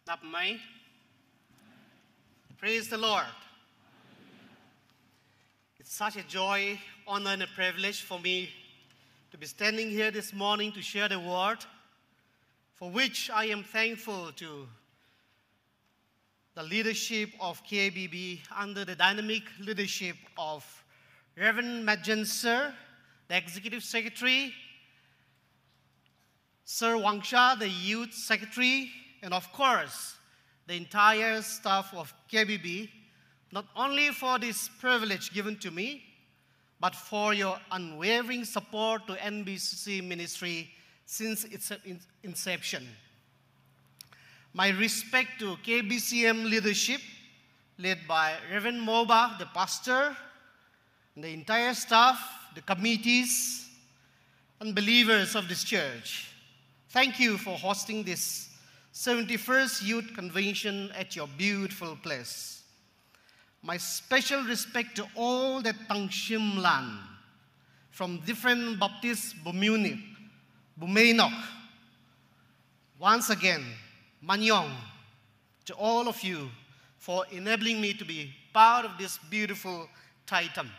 Napmai. Praise the Lord. It's such a joy, honor, and a privilege for me to be standing here this morning to share the word, for which I am thankful to the leadership of KABB under the dynamic leadership of Reverend Majen Sir, the Executive Secretary, Sir Wangsha, the Youth Secretary, and of course, the entire staff of KABB, not only for this privilege given to me, but for your unwavering support to NBCC ministry since its inception. My respect to KBCM leadership, led by Reverend Moba, the pastor, and the entire staff, the committees, and believers of this church. Thank you for hosting this 71st Youth Convention at your beautiful place. My special respect to all the Tangshim land from different Baptist Bumunip, Bumainok. Once again, Manyong, to all of you for enabling me to be part of this beautiful Titan.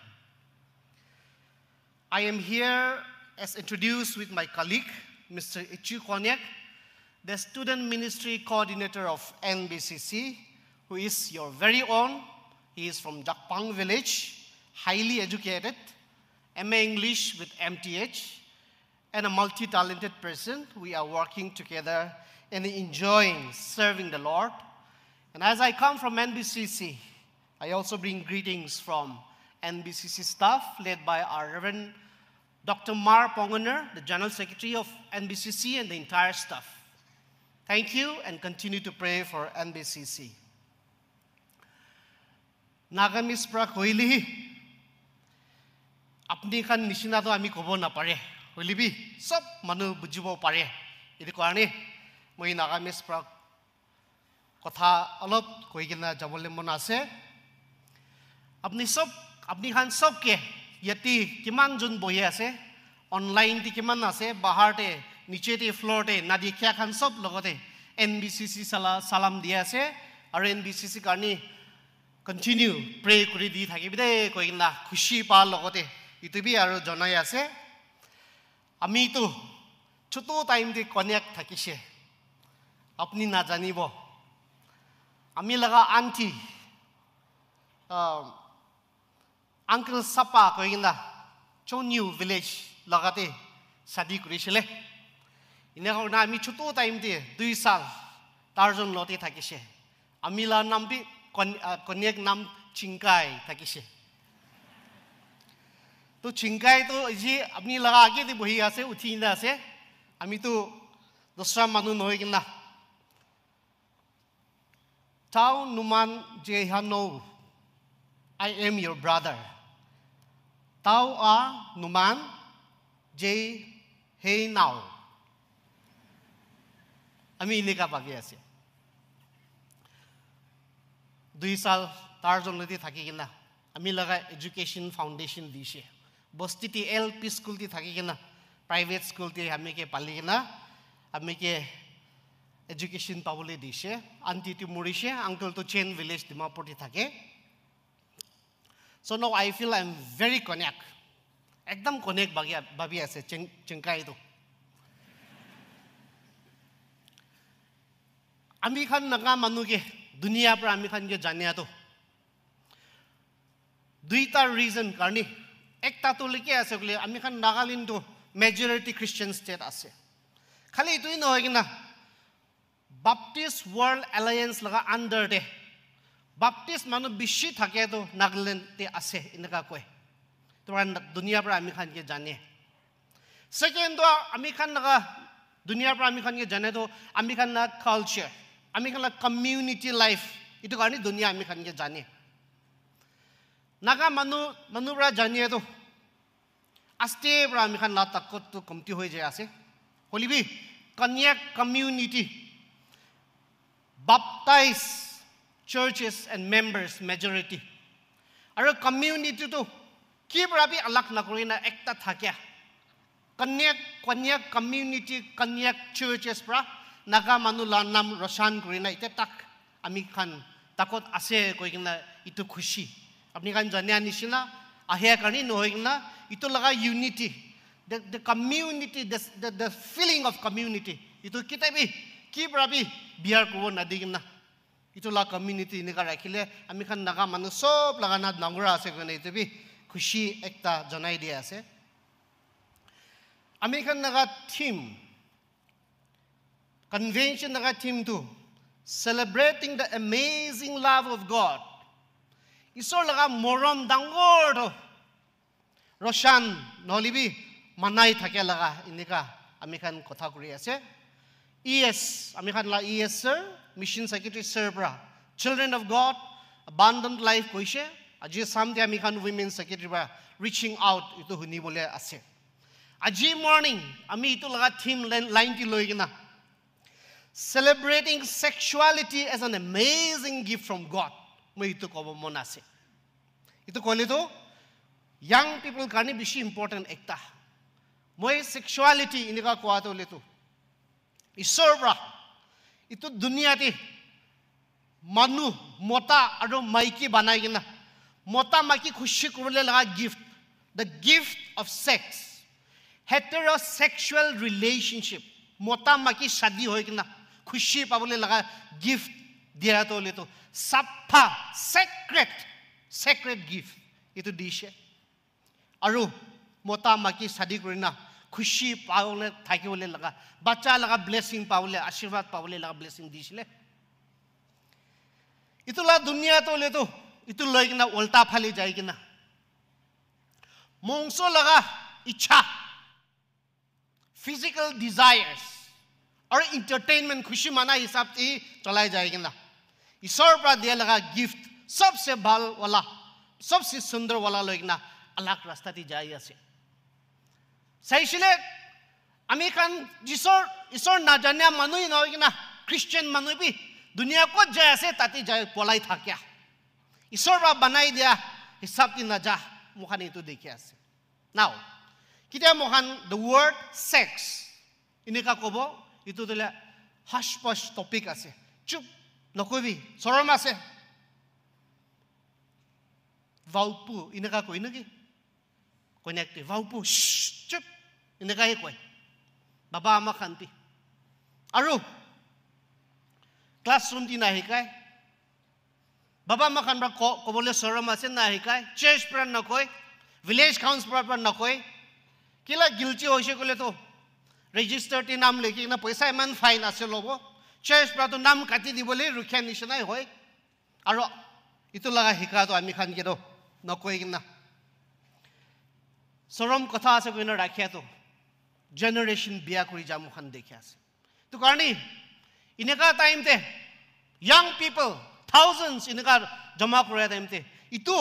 I am here as introduced with my colleague, Mr. Ichu Konyak, the student ministry coordinator of NBCC, who is your very own. He is from Jakpang village, highly educated, MA English with MTH, and a multi-talented person. We are working together and enjoying serving the Lord. And as I come from NBCC, I also bring greetings from NBCC staff led by our Reverend Dr. Mar Pongoner, the General Secretary of NBCC, and the entire staff. Thank you, and continue to pray for NBCC. Nagamis pra koili, apni khan nishina to ami kobo na pare. Koilibi, sob manu bujibo pare. Idi karone, moi nagamis pra kotha alop koi kena jabole mon ase. Apni khan sob ke yati kiman jun bohi ase, online ti kiman ase, bahar te, niche te, floor te, nadi kya khan sob logote NBCC salam dia ase, aru NBCC karni continue pray kuri di thaki bide koi na khushi pa logote itu bi aru jonai ase. Ami tu choto time te konyak thakise, apni na janibo. Ami laga auntie, Uncle Sapa koi na Chonyu village lagate shadi kuri shile. Ine ko na ami choto time te 2 sal tarjon lote thakise. Ami la nam bi konyak nam Chingkai thakise. To Chingkai to ji apni laga age te bohi ase uthi na ase. Ami to dosra manu noi kina. Tau Numan Jehano, I am your brother. Tau a Numan J Hey now. Ami ini ka bagi ase. 2 sal tarjon leti thaki kina. Ami laga education foundation dishe. Bosti ti LP school ti thaki kina. Private school ti ami ke pali kina. Ami ke education pabule dishe. Auntie ti murishe, uncle to Chain village Dimapur ti thake. So now I feel I'm very konyak. Ekdam konyak babi ase Chengkai tu. Ami khan naga manu ke dunia par ami khan ke janya to. Duita reason karni. Ekta to leke ase kule ami khan Nagaland to majority Christian state ase. Khali itu no hoy na Baptist World Alliance laga under de. Baptist manu bishi thake to Nagaland te ase inaka koi. Turan dunia par ami khan ke jane. Second to ami khan naga dunia par ami khan ke jane to ami khan na culture. Ami khan la community life. Itu karni dunia ami khan ke jane. Naga manu pra jane to aste pra ami khan la takot to komti hoy jay ase. Holibi Konyak community baptized churches and members majority. Aro community to ki prabi alak na kuri na ekta thakya. Konyak community, Konyak churches pra naga manu la nam Roshan kurina ite tak ami khan takot ase koikina itu khushi apni khan janya nishina ahya karni nohigna itu laga unity the community the feeling of community itu kita bi ki prabi biar ko na digna itu la community ni ka rakhile ami khan naga manu sob laga na nangura ase kone itu bi khushi ekta janai dia ase ami khan naga theme convention naga theme tu celebrating the amazing love of God isor laga morom dangor to Roshan nolibi manai thake laga inika ami khan kotha kuri ase ES ami khan la ES sir mission secretary sir bra children of God abundant life koise aji samde ami khan women secretary bra reaching out itu huni bole ase aji morning ami itu laga theme line ti loi gina celebrating sexuality as an amazing gift from God moi itu kobo mon ase itu kole to young people karni bishi important ekta moi sexuality inika kwa to letu isor bra itu dunia ti manu mota aro maiki banai gina mota maki khushi kurle laga gift the gift of sex heterosexual relationship mota maki shadi hoy gina khushi pabole laga gift dia to letu sapha sacred gift itu dishe aru mota maki shadi kurina khushi paule thakibole laga bacha laga blessing paule ashirwad paule laga blessing disile itula dunia to le to itu loi kina ulta phali jai kina mongso laga ichha physical desires or entertainment khushi mana hisab ti chalai jai kina isor pra dia laga gift sabse bhal wala sabse sundar wala loi kina alag rasta ti jai ase saishile ami khan isor na janya manu no kina Christian manu bi dunia ko jaise tati jai polai thakya isor ba banai dia hisab ti na ja mukhan itu dekhi ase now kita mukhan the word sex inika kobo itu dele hush push topic ase chup nokobi sorom ase vaupu inika koi naki connect vaupu chup inika he koi baba ama khanti aru classroom ti na hikai baba ma khan bra ko bole sorom ase na hikai church pra na koi village council pra na koi kila guilty hoise kole to register ti nam lekhi na paisa man fine ase lobo church pra to nam kati dibole rukhan nishnai hoy aro itu laga hika to ami khan ke do na koi na sorom kotha ase koina rakhya to generation biya kuri jamu khan dekhya ase to karni ineka time te young people thousands ineka jama kore time te itu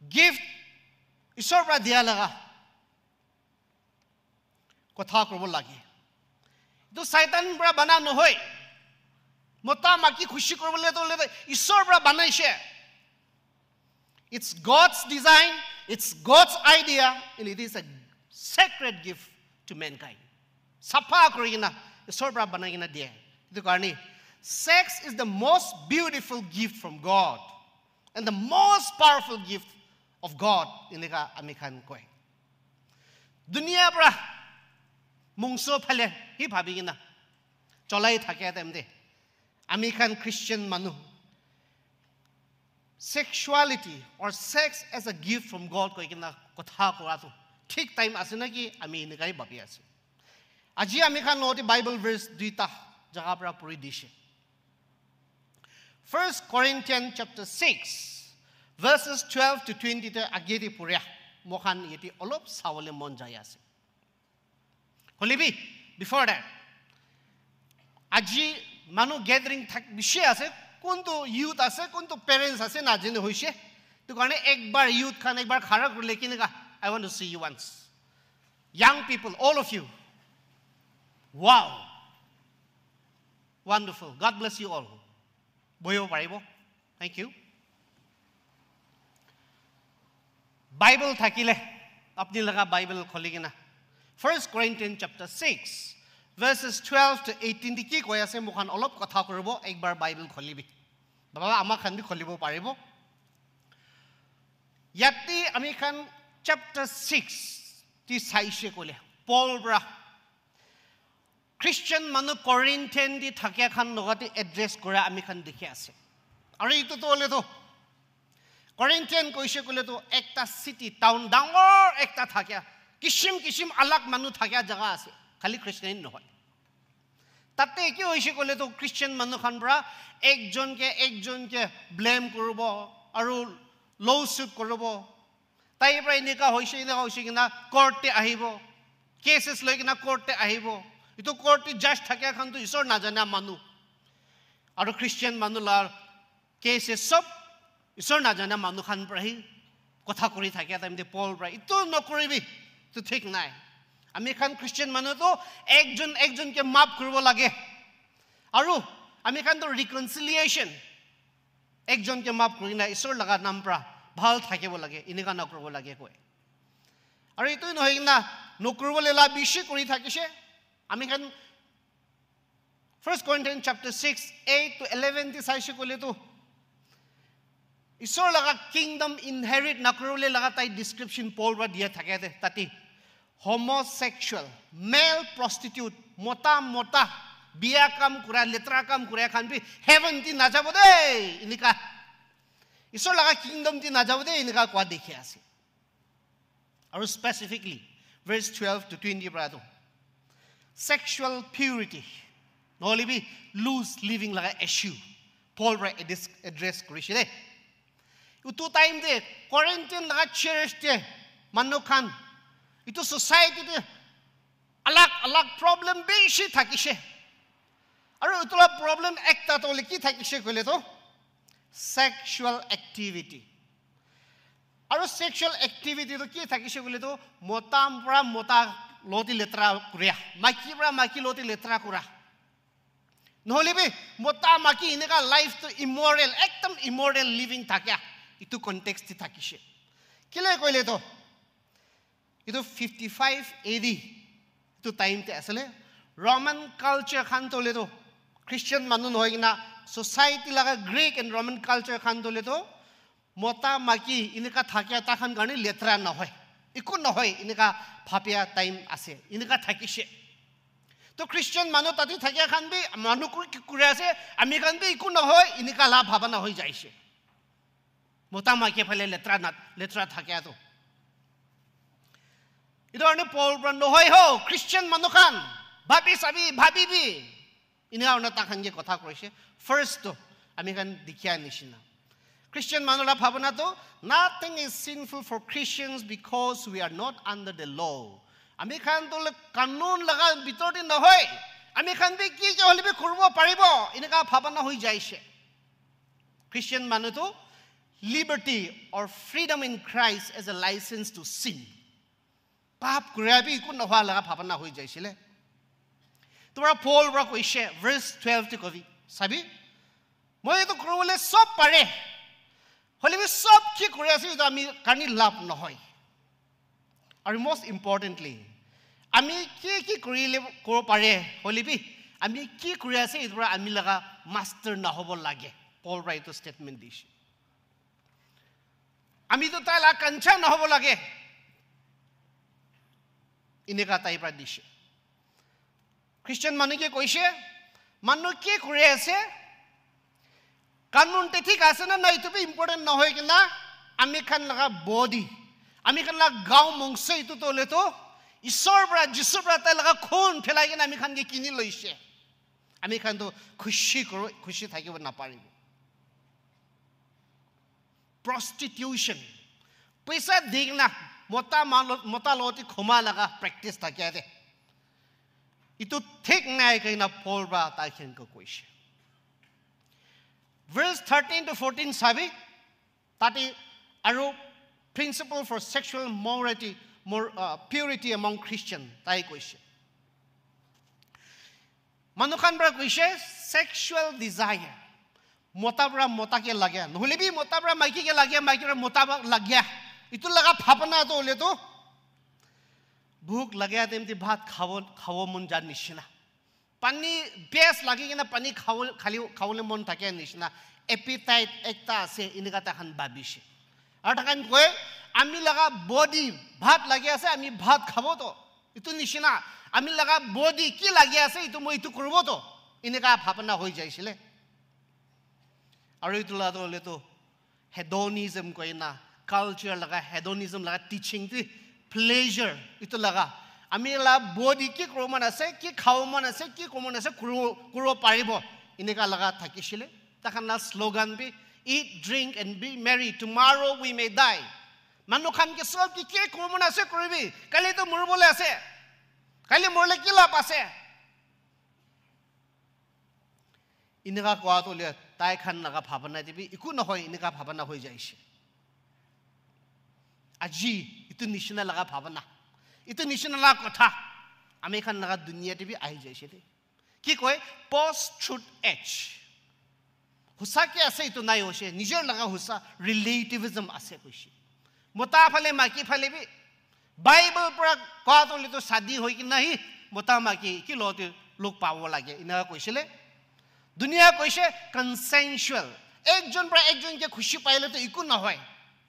gift isor pra dia laga kotha korbo lagi itu saitan pra bana no hoy mota maki khushi korbole to le isor pra banaise it's God's design it's God's idea and it is a sacred gift to mankind sapha korina isor pra banai na dia itu karni sex is the most beautiful gift from God and the most powerful gift of God inika ami khan koi dunia pra mungso phale hi bhabi gina cholai thake temde ami khan Christian manu sexuality or sex as a gift from God koi gina kotha koratu thik time asena ki ami inikai bhabi ase aji ami khan noti Bible verse duita jaga pra puri dishe 1 Corinthians chapter 6 verses 12 to 20 te ageti puria mokhan yeti olop sawole mon jai ase holibi before that aji manu gathering thak bishi ase kuntu youth ase kuntu parents ase na jene hoise to karne ekbar youth khan ekbar khara kor lekin ka I want to see you once young people all of you wow wonderful God bless you all boyo paribo thank you Bible thakile apni laga Bible kholi kina 1 Corinthians chapter 6 verses 12 to 18 দি কি কৈ আছে মুখান অলপ কথা কৰিব একবাৰ Bible খুলিবি বাবা আমাক খান B খুলিব পাৰিব ইয়াতে আমি খান chapter 6 ti saise kole Paul bra Christian manu Corinthian di thakya khan logati address kora ami khan dekhi ase aru itu to ole to Corinthian koise kole to ekta city town dangor ekta thakya kishim alag manu thakya jaga ase khali Christian nohoy tate ki hoise kole to Christian manu khan bra ekjon ke blame koribo aru lawsuit koribo তাই পৰা এনেকা হৈছে কিনা কোৰ্টে আহিব কেसेस লৈ কিনা কোৰ্টে আহিব ইটো কোৰ্টে জাজ থাকে খানটো ঈশ্বৰ নাজানা মানুহ আৰু খ্ৰীষ্টিয়ান মানুহ লাৰ কেसेस সব ঈশ্বৰ নাজানা মানুহ খান পৰাহি কথা কৰি থাকে তাইমতে পল পৰা ইটো নকৰিবি তো ঠিক নাই আমি খান খ্ৰীষ্টিয়ান মানুহ তো একজনকে মাফ কৰিব লাগে আৰু আমি খান তো ৰিকনসিলিয়েশন একজনকে মাফ কৰি না ঈশ্বৰ লগা নাম পৰা ভাল থাকিব লাগে ইনিকা নকৰিব লাগে কয় আৰু ইটো নহয় না নকৰিবলৈ লা বেছি কৰি থাকিছে আমি খান 1 Corinthians chapter 6 8 to 11 দি চাইছে কলে তো ঈশ্বৰ লগা কিংডম ইনহেৰিট নকৰিবলৈ লগা তাই ডেসক্ৰিপচন পল ৰা দিয়া থাকে তাতি homosexual male prostitute mota বিয়া কাম কৰা লেত্ৰা কাম কৰা খান বি হেভেন দি না যাব দেই ইনিকা ঈশ্বৰ লগা কিংডম দি না যাব দেই ইনিকা কোৱা দেখি আছে আৰু স্পেসিফিকলি verse 12 to 20 পৰা তো sexual purity নহলে বি loose living লগা issue Paul ৰা address কৰিছে দেই উটো টাইম দে Corinthian লগা church দে মানুহ খান ইটো society দে আলাগ problem বেছি থাকিছে আৰু ইটোলা problem একটা তলে কি থাকিছে কইলে তো sexual activity আৰু sexual activity তো কি থাকিছে কইলে তো মতা লতি লেত্ৰা কুৰিয়া মাইকি লতি লেত্ৰা কুৰা নহলে বি মতা মাকি ইনেকা লাইফ তো immoral একদম immoral living থাকে ইটো কনটেক্সট দি থাকিছে কিলে কইলে তো ইটো 55 AD তো টাইম তে আসলে Roman culture খান তলে তো Christian মানুহ নহয় কিনা society laga Greek and Roman culture খান তলে তো মতা মাকি ইনেকা থাকে তা খান কাৰণে লেত্ৰা নহয় ইকো নহয় ইনেকা ভাপিয়া টাইম আছে ইনেকা থাকিছে তো Christian মানুহ তাতি থাকে খান বি মানুহ কুৰে আছে আমি খান বি ইকো নহয় ইনেকা লা ভাবনা হৈ যাইছে মতা মাকি ফলে লেত্ৰা থাকে তো ইদৰণে পল ব্ৰান নহয় হো Christian মানুহ খান ভাবিবি ইনা অনা তাখানকে কথা কৈছে ফার্স্ট তো আমি খান দেখিয়া নিছিনা Christian মানুহরা ভাবনা তো nothing is sinful for Christians because we are not under the law আমি খান তো কানুন লাগা ভিতৰতে নহয় আমি খান বি কি হলিবি কৰিব পাৰিব ইনকা ভাবনা হৈ যাইছে Christian মানুহ তো liberty or freedom in Christ as a license to sin পাপ কৰাবি কো নহা লাগা ভাবনা হৈ যাইছিলে তোৰা পল ৰা কৈছে verse 12 তে কবি সাবি মই তো কৰবলে সব পাৰে হলিবি সব কি কৰি আছে তো আমি কানি লাভ নহয় আৰু most importantly আমি কি কৰিলে কৰিব পাৰে হলিবি আমি কি কৰি আছে ইতৰা আমি লাগা মাস্টাৰ নহব লাগে পল ৰা তো স্টেটমেন্ট দিছে আমি তো তাইলা কাঞ্চা নহব লাগে ইনেকা টাইপৰ দিছে Christian মানুহে কৈছে মানুহ কি কৰি আছে কানুনতে ঠিক আছে না নাই তো ইম্পৰ্টেন্ট নহয় কিনা আমি খান লগা বডি আমি খান লগা গাঁও মংস ইটো তলে তো ঈশ্বৰ পৰা যিশু পৰা তাই লগা খুন ফেলাই কিনা আমি খান কিনি লৈছে আমি খান তো খুশি থাকিব নাপাৰিব prostitution পইচা দিগ না মতা লতি খমা লগা প্ৰেক্টিস থাকে দে ইটো ঠিক নাই কিনা পল বা তাইখনক কৈছে verse 13 to 14 sabi tati aru principle for sexual purity among Christian tai koise manukhan bra koise sexual desire mota ke lagya nohole bi mota bra maiki ke lagya maiki bra mota lagya itu laga bhapna to ole to भूख लगे तेमती भात खावो मन जान निशिना পানী বেছ লাগি কিনে পানী খাবলৈ মন থাকে নিচিনা এপিটাইট একটা আছে এনেকা তাহান ভাবিছে আৰু তাহান কয় আমি লগা বডি ভাত লাগি আছে আমি ভাত খাব তো ইটো নিচিনা আমি লগা বডি কি লাগি আছে ইটো মই ইটো কৰিব তো এনেকা ভাবনা হৈ যাইছিলে আৰু ইটো লাটো হেডনিজম কয় না কালচাৰ লগা হেডনিজম লগা টিচিং প্লেজাৰ ইটো লগা আমি লা বডি কি কৰিব মন আছে কি খাব মন আছে কি কৰিব মন আছে কৰিব পাৰিব এনেকা লগা থাকিছিলে তাহান না slogan be eat drink and be merry tomorrow we may die মানুহ খান কি সব কি কি কৰিব মন আছে কৰিবি কালি তো মৰিবলৈ আছে কালি মৰলে কি লাভ আছে এনেকা কোৱাটো লে তাই খান লগা ভাবনা দিবি একো নহয় এনেকা ভাবনা হৈ যাইছে আজি ইটো নিচিনা লগা ভাবনা ইটো নিচিনা লগা কথা আমি খান লগা দুনিয়া দিবি আহি যাইছে দে কি কয় পোষ্ট ট্ৰুথ এজ হুসাকে আছে ইটো নাই হৈছে নিজৰ লগা হুসা ৰিলেটিভিজম আছে কৈছে মতা ফালে মাকি ফালে বি বাইবেল পৰা কোৱাটো লেতো শাদী হৈ কি নাই মতা মাকি কি লতে লোক পাব লাগে এনেকা কৈছিলে দুনিয়া কৈছে কনসেনচুৱেল একজন পৰা একজনকে খুশি পাইলে তো একো নহয়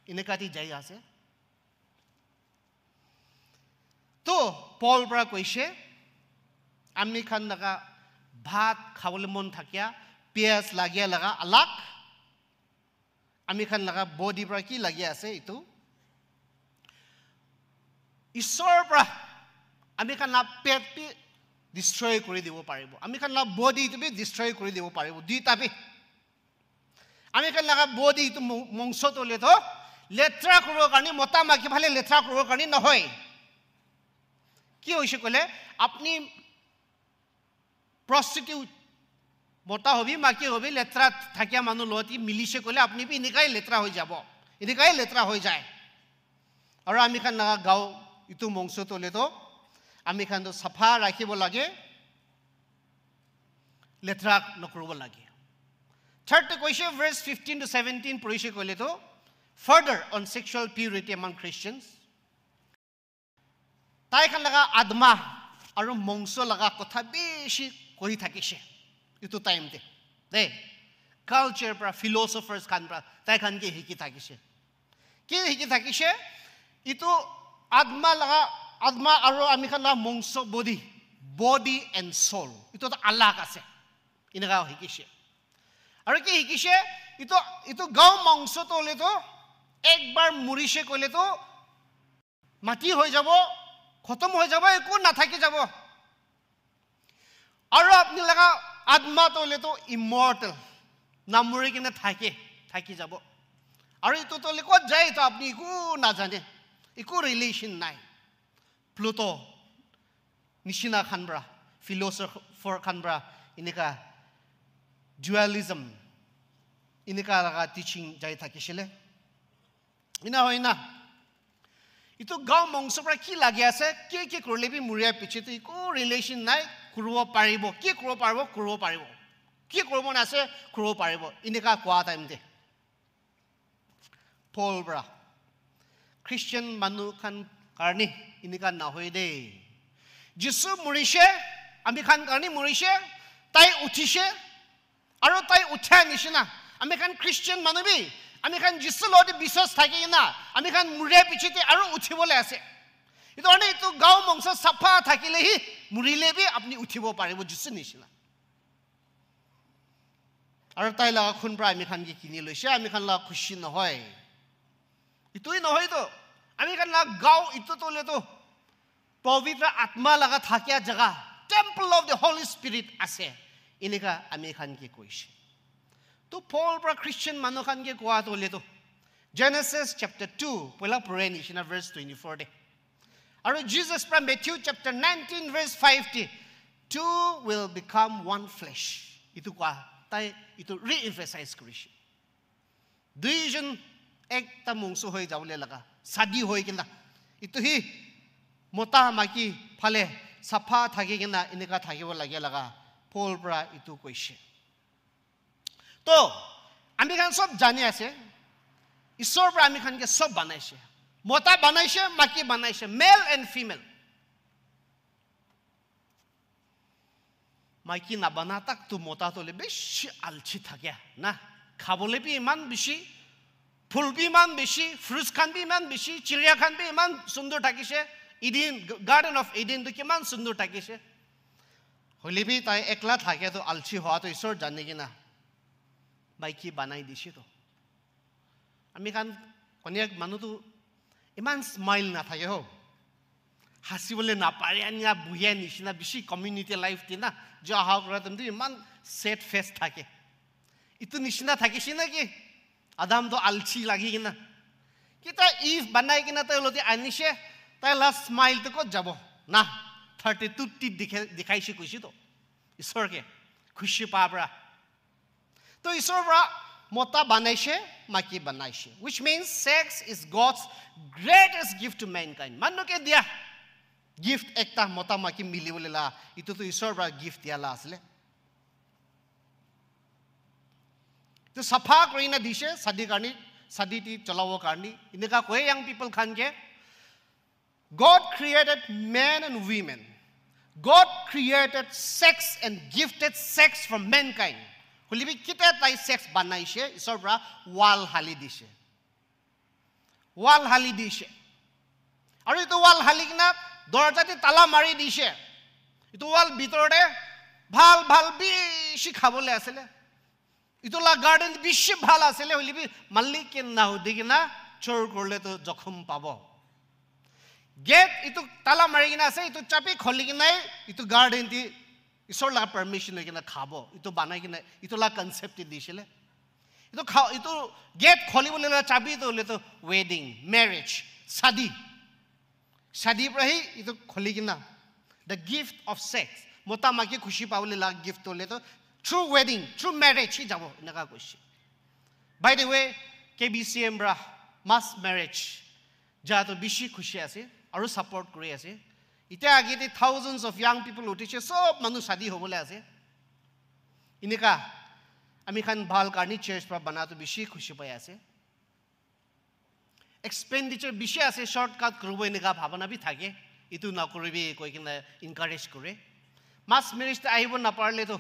এনেকাটি যাই আছে তো পল পৰা কৈছে আমি খান লগা ভাত খাবলৈ মন থাকিয়া পিয়াজ লাগিয়া লগা আলাক আমি খান লগা বডি পৰা কি লাগি আছে ইটো ঈশ্বৰৰ পৰা আমি খান না পেট পি ডিষ্ট্ৰয় কৰি দিব পাৰিব আমি খান না বডি ইটো বি ডিষ্ট্ৰয় কৰি দিব পাৰিব দুইটা বি আমি খান লগা বডি ইটো মংস তলে তো লেত্ৰা কৰিবৰ কাৰণে মতা মাকি ফালে লেত্ৰা কৰিবৰ কাৰণে নহয় কি হৈছে কলে আপনি প্ৰস্টিটিউট মতা হবি মাকি হবি লেত্ৰা থাকিয়া মানুহ লতি মিলিছে কলে আপনি বি এনেকাই লেত্ৰা হৈ যাব এনেকাই লেত্ৰা হৈ যায় আৰু আমি খান লগা গাঁও ইটো মংস তলে তো আমি খান তো সাফা ৰাখিব লাগে লেত্ৰা নকৰিব লাগে third কৈছে verse 15 to 17 পঢ়িছে কলে তো further on sexual purity among Christians তাই খান লগা আত্মা আৰু মংস লগা কথা বেছি কৈ থাকিছে ইটো টাইম দে কালচাৰ পৰা ফিলচফাৰ্ছ খান পৰা তাই খান কি শিকি থাকিছে কি শিকি থাকিছে ইটো আত্মা আৰু আমি খান মংস বডি এণ্ড সোল ইটো আলাগ আছে এনেকা শিকিছে আৰু কি শিকিছে ইটো গাঁও মংস তলেতো একবাৰ মৰিছে কলেতো মাটি হৈ যাব খতম হৈ যাব একো নাথাকি যাব আৰু আপনি লগা আত্মা তলেতো ইমৰ্টেল নামৰি কিনে থাকি যাব আৰু ইটো তলে ক'ত যায় তো আপনি একো নাজানে একো ৰিলেশ্যন নাই প্লুটো নিচিনা খানব্ৰা ফিলচফাৰ খানব্ৰা এনেকা ডুৱেলিজম এনেকা লগা টিচিং যাই থাকিছিলে ইনা হয় না ইটো গাঁও মংসৰ পৰা কি লাগি আছে কি কৰিলে বি মৰিয়াৰ পিছতো একো ৰিলেশ্যন নাই কৰিব পাৰিব কি কৰিব পাৰিব কি কৰিব নাছে কৰিব পাৰিব এনেকা কোৱা টাইম দে পল পৰা খ্ৰীষ্টিয়ান মানুহ খান কাৰণে এনেকা নহয় দে যিছু মৰিছে আমি খান কাৰণে মৰিছে তাই উঠিছে আৰু তাই উঠা নিচিনা আমি খান খ্ৰীষ্টিয়ান মানুহ বি আমি খান যিছু লগতে বিশ্বাস থাকি না আমি খান মৰিয়াৰ পিছতে আৰু উঠিবলৈ আছে এইটো কাৰণে এইটো গাঁও মংস চাফা থাকিলেহি মৰিলে বি আপুনি উঠিব পাৰিব যিছু নিচিনা আৰু তাই লগা খুন পৰা আমি খান কি কিনি লৈছে আমি খান লগা খুচি নহয় ইটোই নহয়তো আমি খান লগা গাঁও ইটো তলেতো পবিত্ৰ আত্মা লগা থাকিয়া জেগা temple of the Holi spirit আছে এনেকা আমি খান কি কৈছে তো পল পৰা খ্ৰীষ্টিয়ান মানুহ খান কি কোৱা তলেতো Genesis chapter 2 পহিলা পঢ়ে নিচিনা verse 24 দে আৰু Jesus পৰা Matthew chapter 19 verse 50 two will become one flesh ইটো কোৱা তাই ইটো ৰিএমফাসাইজ কৰিছে দুইজন একটা মংস হৈ যাবলৈ লগা শাদী হৈ কিনা ইটো হি মতা মাকি ফালে সাফা থাকি কিনা এনেকা থাকিব লাগে লগা পল পৰা ইটো কৈছে তো আমি খান সব জানি আছে ঈশ্বৰ পৰা আমি খানকে সব বনাইছে মতা বনাইছে মাকি বনাইছে মেল এণ্ড ফিমেল মাইকি নাবানা তাক তো মতা তোলে বেশি আলছি থাকে না খাবলে বি ইমান বেশি ফুল বি ইমান বেশি ফ্রুটস খান বি ইমান বেশি চিড়িয়া খান বি ইমান সুন্দর থাকিছে ইডেন গার্ডেন অফ ইডেন তো কিমান সুন্দর থাকিছে হলে বি তাই একলা থাকে তো আলছি হওয়া তো ঈশ্বর জানে কিনা মাইকি বানাই দিছে তো আমি খান কনিয়াক মানুহটো ইমান স্মাইল নাথাকে হো হাসিবলে নাপারে আনিয়া বুহিয়া নিচিনা বেশি কমিউনিটি লাইফ দি না যে অহা কৰা তুমি ইমান সেট ফেস থাকে ইটো নিচিনা থাকিছে নাকি আদাম তো আলছি লাগি কিনা কিতা ইফ বানাই কিনা তাই লতি আনিছে তাই লাস্ট স্মাইল তো কত যাব না 32 টি দেখাইছে কইছি তো ঈশ্বরকে খুশি পাবরা তো ঈশ্বর পৰা মতা বানাইছে মাকি বানাইছে which means sex is God's greatest gift to mankind মানুকে দিয়া gift ekta mota maki mili bolela itu to ishor pra gift diala asle to safa korina dishe sadi karni sadi ti chalawo karni ineka koe young people khan ke God created men and women God created sex and gifted sex from mankind holibi kita tai sex banaise ishor pra wall hali dishe aru itu wall hali kina দরজাতে তালা মারি দিছে ইটো ওয়াল ভিতরে ভাল ভাল বেশি খাবলে আসলে ইটোলা গার্ডেন বেশি ভাল আসলে হইলিবি মালিককে নাও দিগিনা চোর করলে তো জখম পাব গেট ইটো তালা মারি কিনা আছে ইটো চাপি খলি কিনা ইটো গার্ডেন দি ঈশ্বর লা পারমিশন কিনা খাব ইটো বানাই কিনা ইটোলা কনসেপ্ট দিছিলে ইটো খাও ইটো গেট খলিবলে চাবি তো হলে তো ওয়েডিং ম্যারেজ शादी प्रही इतो खोली किना the gift of sex Mota माकी खुशी पावले ला gift तोले तो true wedding true marriage ही जाबो इनका खुशी by the way KBCM bra mass marriage जा तो बिशी खुशी आसे और support करे आसे इते आगे ते thousands of young people उठिছে सब मानु शादी होबले आसे इनका आमी खान भाल करनी चर्च पर बना तो बिशी खुशी पाय आसे expenditure বিষয় আছে শর্টকাট করব এনেকা ভাবনা বি থাকে ইটো না করবি কই কিনা এনকারেজ করে মাস মিনিস্ট আইব না পারলে তো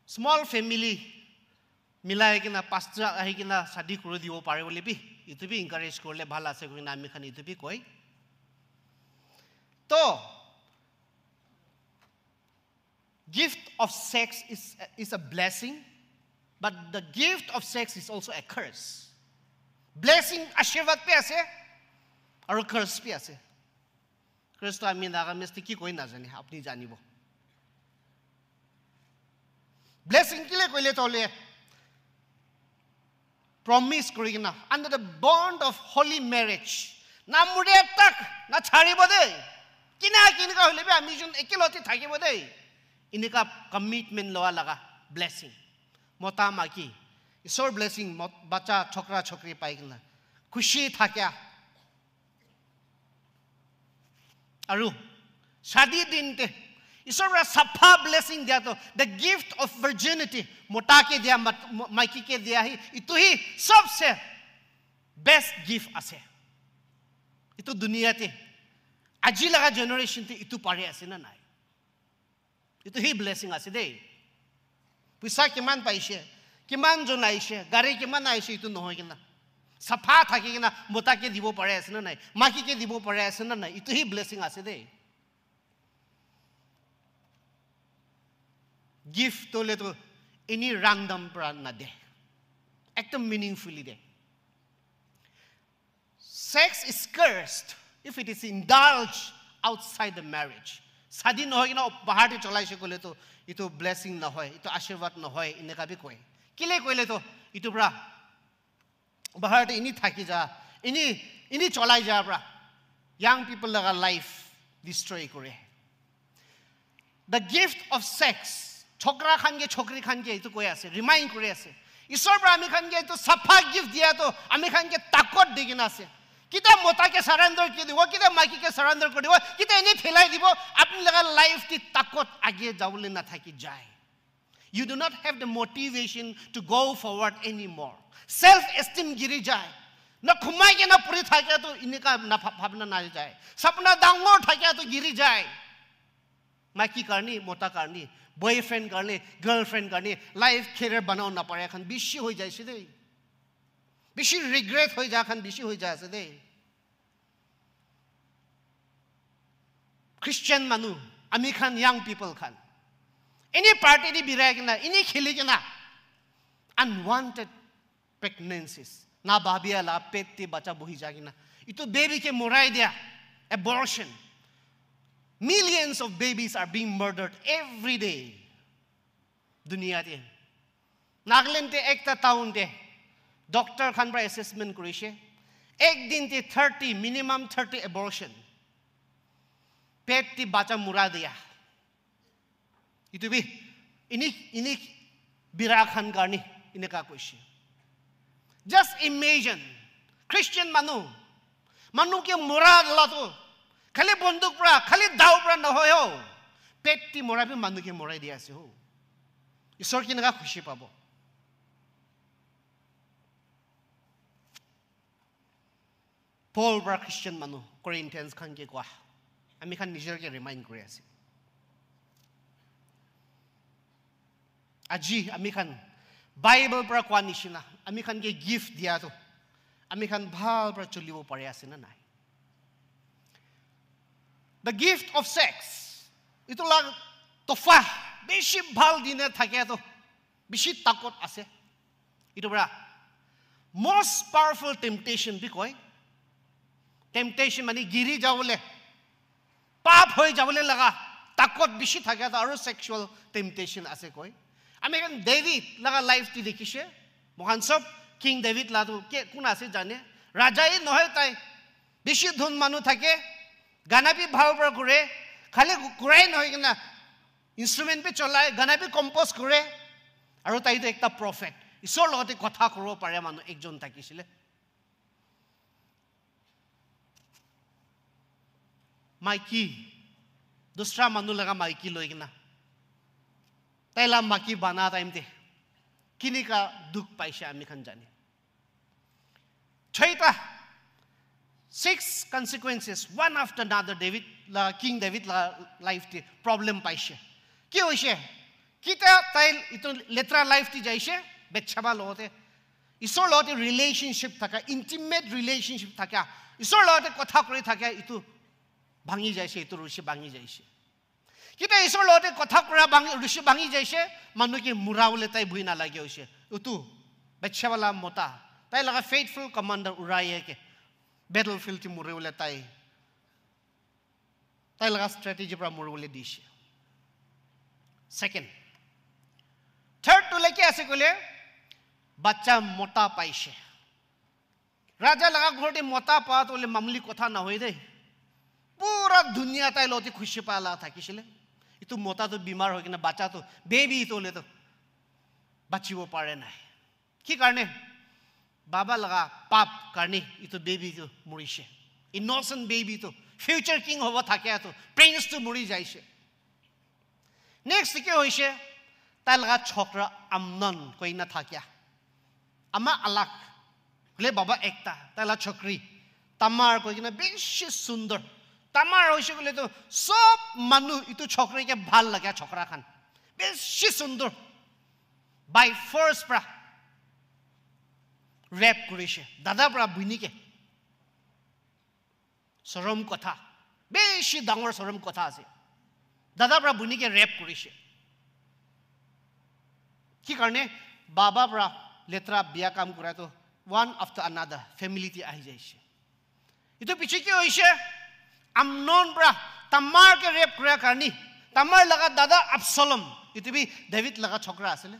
স্মল ফ্যামিলি মিলাই কিনা পাঁচটা আহি কিনা শাদি করে দিব পারে বলে বি ইটো বি এনকারেজ করলে ভাল আছে কইনা আমি খান ইটো বি কই তো gift of sex is a blessing but the gift of sex is also a curse blessing আশীর্বাদ পে আছে আর কার্স পে আছে কার্স তো আমি নাগা মিস্তি কি কই না জানি আপনি জানিব blessing কিলে কইলে তোলে promise করি না under the bond of holy marriage না মুড়ে তাক না ছাড়িব দে কিনা কিনকা হইলে আমি যন একেলতে থাকিব দে ইনকা কমিটমেন্ট লওয়া লাগা blessing মতা মাকি ঈশ্বর ব্লেসিং বাচ্চা ছোকরা ছোকরি পাই কিনা খুশি থাকিয়া আৰু শাদি দিনতে ঈশ্বৰ সাফা ব্লেসিং দিয়া তো দ্য গিফট অফ ভার্জিনিটি মোটাকে দিয়া মাইকিকে দিয়া ইটো হি সবসে বেস্ট গিফট আছে ইটো দুনিয়াতে আজি লাগা জেনারেশনতে ইটো পারে আছে না নাই ইটো হি ব্লেসিং আছে দেই পইচা কিমান পাইছে কিমান জন আইছে গাড়ী কিমান আইছে ইটো নহয় কিনা সাফা থাকি কিনা মোটাকে দিব পাৰে আছে না নাই মাকিকে দিব পাৰে আছে না নাই ইটো হি ব্লেসিং আছে দেই gift tole to any random pran na de ekdom meaningfully de sex is cursed if it is indulged outside the marriage sadi no hoy na bahar te cholai se kole to ito blessing na hoy ito ashirwad na hoy ineka bi koi kile koile to ito bra bahar te ini thaki ja ini cholai ja bra young people laga life destroy kore the gift of sex छोकरा खानगे छोकरी खानगे इतो कोई आसे remind करे आसे ईश्वर पर आमी खानगे तो सफा गिफ्ट दिया तो आमी खानगे ताकत दिगिना आसे किता मोता के सरेंडर कर दिवो किता माइकी के सरेंडर कर दिवो किता एने ठेलाई दिवो आपन लगा लाइफ की ताकत आगे जावले ना थाकी जाए you do not have the motivation to go forward anymore self esteem गिरी जाए ना खुमाई के ना पूरी थाके तो इनका ना भावना ना जाए सपना डांगोर थाके तो गिरी जाए Maki karni, mota karni, boyfriend karni, girlfriend karni, life career banao na pare khan bishi hoi jai sidei. Bishi regret hoi ja khan bishi hoi ja sidei. Christian manu, ami khan young people khan. Any party di birai kena, any khili kena. Unwanted pregnancies. Na babia la peti bacha bohi jagina. Itu baby ke morai dia. Abortion. Millions of babies are being murdered every day. Dunia te. Nagaland te ekta town te. Doctor khan bra assessment kurishe. Ek din te 30, minimum 30 abortion. Peti bacha mura dia. Itu bi. Ini birakhan karni. Ini ka kuishe. Just imagine. Christian manu. Manu ke mura la tu. Khali bonduk pra, khali dao pra na hoy ho. Peti mora pe manu ke morai dia se ho. Isor ki naga khushi pabo. Paul bra Christian manu Corinthians khan ke kwa. Ami khan nijer ke remind kore ase. Aji ami khan Bible pra kwa nishina. Ami khan ke gift dia to. Ami khan bhal pra chulibo pare ase na nai. The gift of sex. Itu lang tofa. Beshi bhal dine thake to. Beshi takot ase. Itu bra. Most powerful temptation bi koi. Temptation mani giri jawole. Pap hoi jawole laga. Takot beshi thake to aru sexual temptation ase koi. American David laga life ti dekhishe. Mohan sob King David la to ke kun ase jane. Rajai nohoy tai. Beshi dhun manu thake. Gana bhi bhao pra kore, khali kurai nohoy kena instrument pe cholai, gana bhi compose kore, aru tai to ekta prophet. Isor logote kotha koro pare manu ekjon thakisile. Maiki, dusra manu laga maiki loi kena. Tai la maki bana time te. Kini ka duk paise ami khan jane. Chaita 6 consequences, one after another, King David life ti problem paise. Ki hoise? Kita tai itu letra life ti jaise, betchaba lote. Isor lote relationship thaka, intimate relationship thaka. Isor lote kotha kori thaka itu bhangi jaise, itu rushi bhangi jaise. Kita isor lote kotha kora rushi bhangi jaise, manu ki muraule tai bhui na lage hoise. Utu betchaba la mota. Tai laga faithful commander Uriah ke. Battlefield ti murule tai laga strategy pra murule dishe. Second, third to leke ase kole bacha mota paise. Raja laga ghorte mota pa to le mamli kotha na hoy de. Pura dunia tai loti khushi pala thakisile. Itu mota to bimar hoy kena bacha to baby to le to bachibo pare nai. Ki karne Baba laga pap karni itu baby to murishe. Innocent baby to future king hobo thake to prince to muri jaise. Next ke hoise ta laga chokra Amnon koina thakya. Ama alak le baba ekta ta la chokri Tamar koina beshi sundar. Tamar hoise kole to sob manu itu chokri ke bhal lagya chokra khan. Beshi sundar. By force pra rap kurishe dada pra bunike sorom kotha beshi dangor sorom kotha ase dada pra bunike rap kurishe ki karne baba pra letra biya kam kura to one after another family ti ahi jaise itu piche ki hoise Amnon pra Tamar ke rap kura karni Tamar laga dada Absalom itu bi David laga chokra asele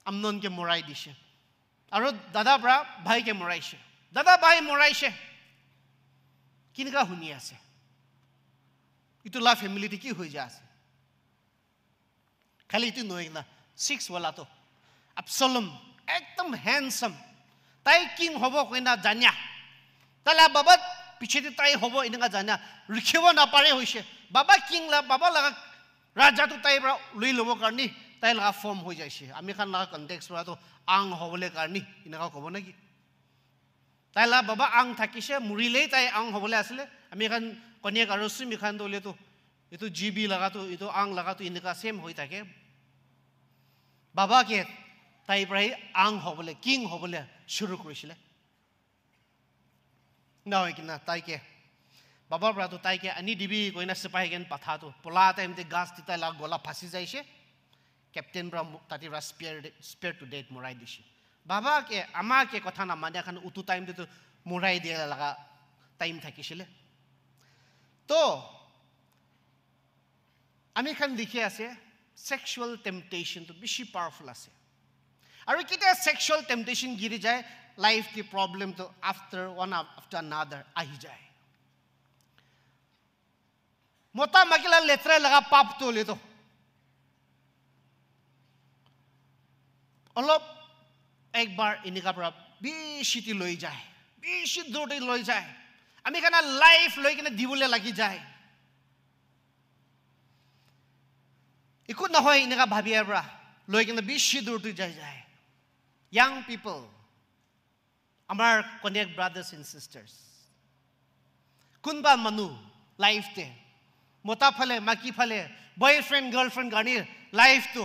Amnon ke morai dishe Aru dada pra bhai ke moraise. Dada bhai moraise. Kinika huni ase. Itu la family ti ki hoi ja ase. Khali itu noy na 6 wala to. Absalom ekdam handsome. Tai king hobo koina janya. Tala baba piche ti tai hobo inga janya. Rikhibo na pare hoise. Baba king la baba laga raja tu tai pra lui lobo karni tai laga form hoi jaise. Ami khan laga context ra to ang hobole karni inaka kobo naki tai la baba ang thakise murile tai ang hobole asle ami khan koniya aru sumi khan dole to itu GB lagatu itu ang lagatu inika same hoi take baba ke tai prai ang hobole king hobole shuru korisile na ikina tai ke baba pra to tai ke ani dibi koina sipai gen patha to pola time te gas tita la gola phasi jaise captain bra tati ra spear to date morai dishi baba ke ama ke kotha na mania khan utu time te to morai dia laga time thakisile to আমি খান দেখি আছে sexual temptation to beshi powerful ase aru kita sexual temptation giri jay life ki problem to after another ahi jay mota makila letra laga pap to le to olop ekbar inika pra beshi ti loi jay beshi dode loi jay ami kana life loi kina dibule lagi jay ikut na hoy inika bhabia bra loi kina bishi dur tu jai jai young people amar connect brothers and sisters kunba manu life te mota phale maki phale boyfriend girlfriend gani life to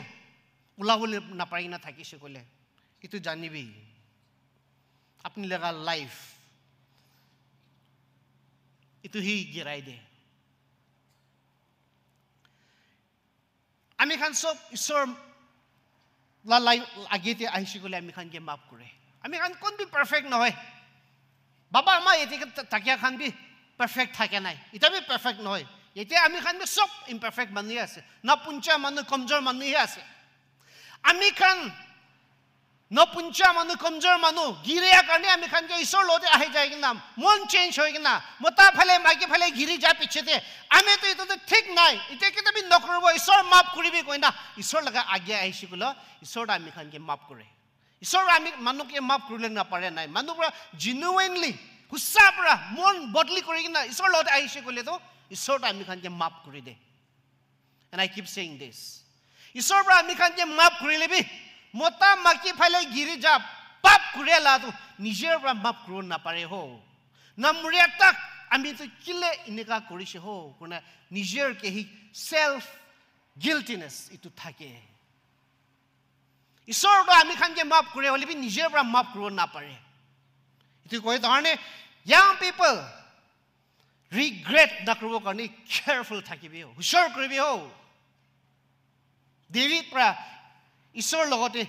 ulawule na pai na thakise kole itu janibi apni lega life itu hi girai de আমি খান সব ঈশ্বর লাই আগেতে আহিছে গলে আমি খান কে মাফ করে আমি খান কোন বি পারফেক্ট নহয় বাবা মা এতে তাকিয়া খান বি পারফেক্ট থাকে নাই এটা বি পারফেক্ট নহয় এতে আমি খান বি সব ইমপারফেক্ট মানি আছে না পুঞ্চা মানু কমজোর মানি আছে আমি খান না পুঞ্চা মানু কমজোর মানু গিরিয়া কারণে আমি খান কে ঈশ্বর লোতে আহি যায় কিনা মন চেঞ্জ হয় কিনা মতা ফেলে মাইকে ফেলে গিরি যা পিছেতে আমি তো এটা ঠিক নাই এটা কেতে বি নকরব ঈশ্বর মাফ করিবি কইনা ঈশ্বর লাগা আগে আইছি গুলো ঈশ্বর আমি খান কে মাফ করে ঈশ্বর আমি মানুকে মাফ করিলে না পারে নাই মানু পুরা জেনুইনলি হুসা পুরা মন বদলি করি কিনা ঈশ্বর লোতে আইছি কইলে তো ঈশ্বর আমি খান কে মাফ করি দে and I keep saying this ঈশ্বর আমি খান কে মাফ করিলেবি mota maki phale giri ja pap kurela tu nijer pra map kro na pare ho namria tak ami tu kile inika korise ho kona nijer ke hi self guiltiness itu thake isor do ami khan ke map kore hole bi nijer pra map kro na pare itu koi dharne young people regret na kro karni careful thakibi ho hushar koribi ho david pra ঈশ্বর লগতে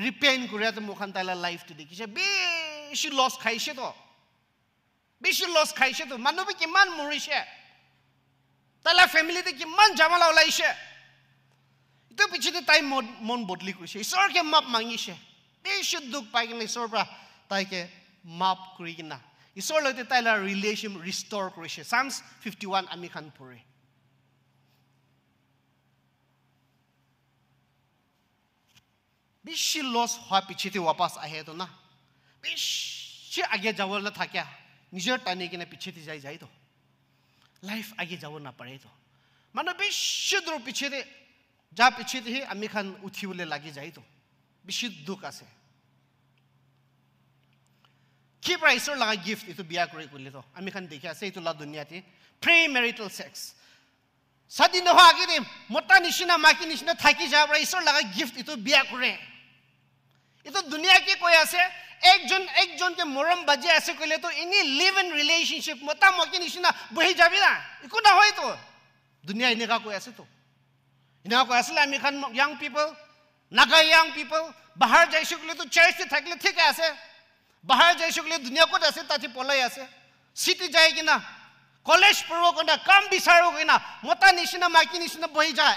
repent করে তো মুখান তাইলা life তো দেখিছে বেশি loss খাইছে তো মানুহ কিমান মৰিছে তাইলা ফ্যামিলিতে কিমান জামালা ওলাইছে ইটো পিছতে তাই মন বদলি কৰিছে ঈশ্বৰকে মাপ মাগিছে বেশি দুখ পাই কিনে ঈশ্বৰৰ পৰা তাইকে মাপ কৰি কিনা ঈশ্বৰৰ লগতে তাইলা ৰিলেশ্যন ৰিষ্টৰ কৰিছে Psalms 51 আমি খান পঢ়ে বেশি লস হওয়া পিছিতে ওয়াপাস আহে তো না বেশি আগে যাব না থাকে নিজের টানে কিনে পিছিতে যাই তো লাইফ আগে যাব না পারে তো মানে বেশি দূর পিছিতে যা পিছিতে হি আমি খান উঠিবলে লাগি যাই তো বেশি দুঃখ আছে কি প্রাইসর লাগা গিফট ইতো বিয়া করে কইলে তো আমি খান দেখি আছে ইতো লা দুনিয়াতে প্রি ম্যারিটাল সেক্স সাদি ন আগে দে মোটা নিশিনা মাকি নিশিনা থাকি যা প্রাইসর লাগা গিফট ইতো বিয়া করে ইতো দুনিয়া কি কই আছে একজন কে মরম বাজে আছে কইলে তো ইনি লিভ ইন রিলেশনশিপ মোটা মাকি নিশিনা বহি যাবি না ইকো না হয় তো দুনিয়া ইনেকা কই আছে তো ইনেকা কই আসলে আমি খান ইয়াং পিপল নাগা ইয়াং পিপল বাহার যাইছে কইলে তো চার্চে থাকলে ঠিক আছে বাহার যাইছে কইলে দুনিয়া কত আছে তাতে পলাই আছে সিটি যায় কিনা কলেজ পড়ব কোনা কাম বিচাৰো কিনা মোটা নিশিনা মাকি নিশিনা বহি যা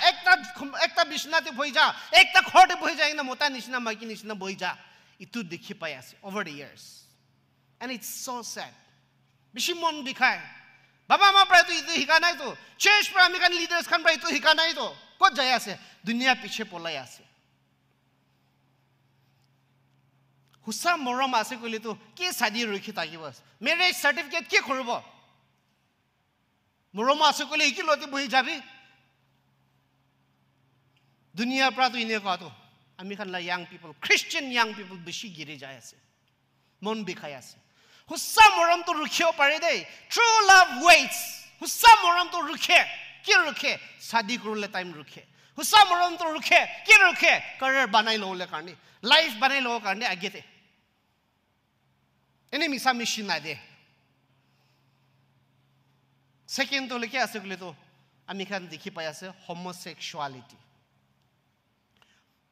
একটা বিছনাতে বহি যা একটা ঘৰতে বহি যায় কিনা মোটা নিশিনা মাকি নিশিনা বহি যা ইটো দেখি পাই আছে over the years and it's so sad বেশি মন বিষায় বাবা মা প্রায় তো ইটো শিকা নাই তো চার্চ পৰা আমি কান লিডার্স খান প্রায় তো শিকা নাই তো কত যায় আছে দুনিয়া পিছে পলাই আছে হুসা মৰম আছে কইলে তো কি সাদি ৰখি থাকিব মেৰেজ সাৰ্টিফিকেট কি কৰিব মৰম আছে কইলে কি লতে বহি যাবি দুনিয়া পৰা তো ইনে কাটো আমি খান লা ইয়াং পিপল খ্রিস্টান ইয়াং পিপল বেশি গিরে যায় আছে মন বিখাই আছে হুসা মৰম তো ৰখিও পাৰে দেই ট্ৰু লাভ ওয়েটস হুসা মৰম তো ৰখে কি ৰখে শাদি কৰিলে টাইম ৰখে হুচা মৰমটো ৰখে কি ৰখে কাৰিয়াৰ বনাই লওলে কাৰণে লাইফ বনাই লও কাৰণে আগেতে এনে মিছা মেচিন নাই দে সেকেন্ড তো লেকে আছে গলে তো আমি খান দেখি পাই আছে হোমোসেক্সুয়ালিটি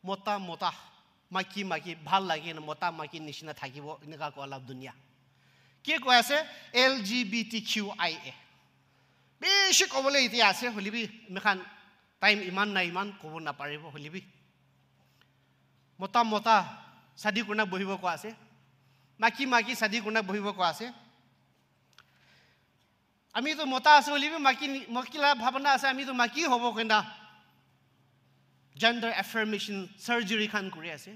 মতা মতা মাকি মাকি ভাল লাগে না মতা মাকি নিচিনা থাকিব এনেকা কলা দুনিয়া কি কৈ আছে LGBTQIA বেশি কবলে ইতি আছে হলিবি মেখান টাইম ইমান না ইমান কব না পাৰিব হলিবি মতা মতা শাদি কৰনা বহিব ক আছে মাকি মাকি শাদি কৰনা বহিব ক আছে আমি তো মতা আছে হলিবি মাকি মকিলা ভাবনা আছে আমি তো মাকি হব কেনা gender affirmation surgery খান কৰি আছে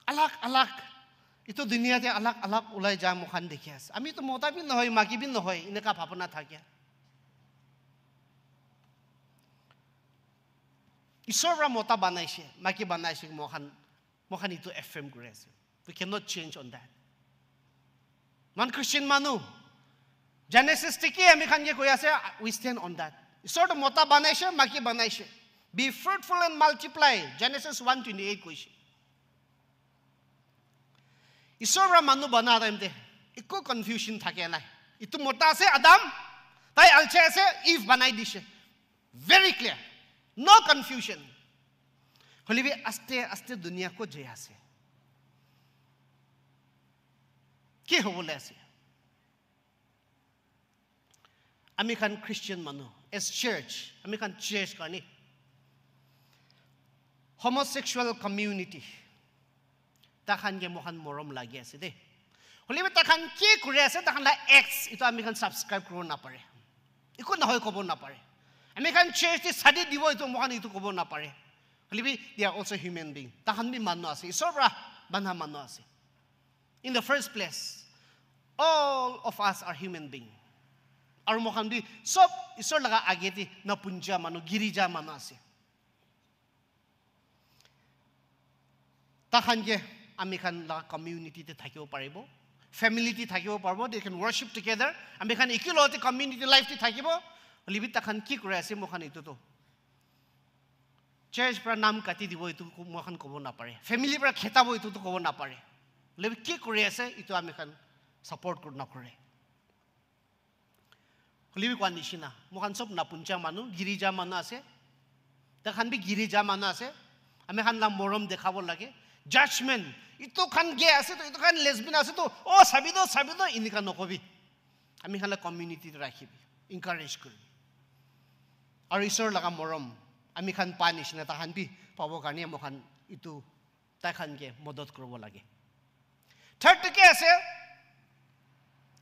আলাক আলাক ইতো দুনিয়াতে আলাক আলাক ওলাই যা মুখান দেখি আছে আমি তো মতা বি নহয় মাকি বি নহয় এনেকা ভাবনা থাকে ঈশ্বৰৰা মতা বানাইছে মাকি বানাইছে মখান ইতো এফএম কৰি আছে we cannot change on that man christian manu genesis tiki আমি খান যে কৈ আছে we stand on that ঈশ্বৰটো মতা বানাইছে মাকি বানাইছে be fruitful and multiply genesis 1:28 কৈছে ঈশ্বৰৰা মানু বনা টাইমতে একো কনফিউজন থাকে নাই ইটো মতা আছে আদম তাই আলছে আছে ইভ বানাই দিছে very clear no confusion হলিবি আস্তে আস্তে দুনিয়া কো যে আছে কি হবলে আছে আমি খান খ্রিস্টান মানু as church আমি খান church কানি homosexual community তাখান গে মখান মৰম লাগি আছে দে হলিবি তাখান কি কৰি আছে তাখান লা এক্স ইটো আমি খান সাবস্ক্ৰাইব কৰিব না পাৰে ইকো নহয় কব না পাৰে আমি খান চাৰ্চ দি সাদি দিব ইটো মখান ইটো কব না পাৰে হলিবি they are also human being তাখান বি মানুহ আছে ঈশ্বৰৰা বান্ধা মানুহ আছে in the first place all of us are human being আৰু মখান বি সব ঈশ্বৰ লগা আগেতি নপুঞ্জা মানুহ গিৰিজা মানুহ আছে তাখান গে আমি খান লা কমিউনিটিতে থাকিব পাৰিব ফ্যামিলিতে থাকিব পাৰিব they can worship together আমি খান ইকুলতে কমিউনিটি লাইফতে থাকিব লিবি তাখান কি কৰে আছে মখান ইটো তো চাৰ্চ পৰা নাম কাটি দিব ইটো মখান কব না পাৰে ফ্যামিলি পৰা খেতাব ইটো তো কব না পাৰে লিবি কি কৰি আছে ইটো আমি খান সাপোৰ্ট কৰ না কৰে লিবি কোৱা নিচিনা মখান সব নাপুঞ্জা মানুহ গিৰিজা মানুহ আছে তাখান বি গিৰিজা মানুহ আছে আমি খান লা মৰম দেখাব লাগে judgment ito kan gay ase to ito kan lesbian ase to oh sabido ini kan nokobi ami khala community rakhibi encourage kori aru isor laga morom ami khan panish na ta khan bi pabo kani mo khan itu ta khan ge modot korobo lage third ke ase